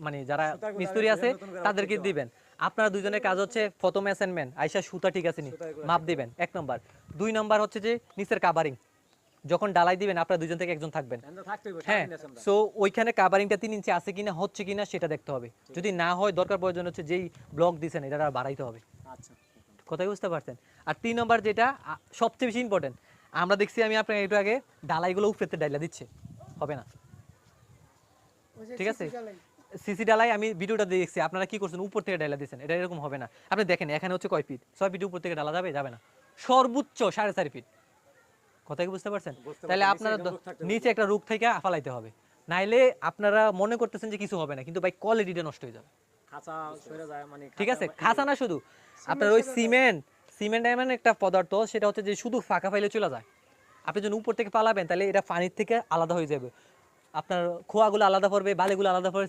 মানে যারা মিস্ত্রি আছে তাদেরকে দিবেন। আপনারা দুজনের কাজ হচ্ছে প্রথম অ্যাসাইনমেন্ট আইসা সুতা ঠিক আছে নি মাপ দিবেন 1 নাম্বার। 2 নাম্বার হচ্ছে যে নিচের কাভারিং, যখন ডালাই দিবেন আপনারা দুজন থেকে একজন থাকবেন। হ্যাঁ, সো ওইখানে কাভারিংটা 3 ইঞ্চি আছে কিনা হচ্ছে কিনা সেটা দেখতে হবে। যদি না হয় দরকার প্রয়োজন হচ্ছে যেই ব্লক দিছেন এটা আর বাড়াইতে হবে। আচ্ছা কথাই বুঝতে পারছেন? আর 3 নাম্বার যেটা সবচেয়ে বেশি ইম্পর্টেন্ট, আমরা দেখছি আমি আপনাকে একটু আগে ডালাইগুলো উপরেতে ডাইলা দিচ্ছে, হবে না। ঠিক আছে, সিসি ডালাই আমি ভিডিওটা দেখছি, আপনারা কি করছেন উপর থেকে ডালা দিচ্ছেন, এটা এরকম হবে না। আপনি দেখেন এখানে হচ্ছে কয় ফিট, 6 ফিট উপর থেকে ডালা যাবে, যাবে না, সর্বোচ্চ 4.5 ফিট। কথা কি বুঝতে পারছেন? তাহলে আপনারা নিচে একটা রুখ থেকে ফালাইতে হবে, নাইলে আপনারা মনে করতেছেন যে কিছু হবে না, কিন্তু ভাই কোয়ালিটিটা নষ্ট হয়ে যাবে। খাঁচা সরে যায় মানে ঠিক আছে, খাঁচা না শুধু আপনার ওই সিমেন্ট এমন একটা পদার্থ, সেটা হচ্ছে যে শুধু ফাঁকা ফাইলে চলে যায়। আপনি যখন উপর থেকে পালাবেন তাহলে এটা পানির থেকে আলাদা হয়ে যাবে, আপনার খোয়াগুলো আলাদা পড়বে, বালিগুলো আলাদা পড়বে।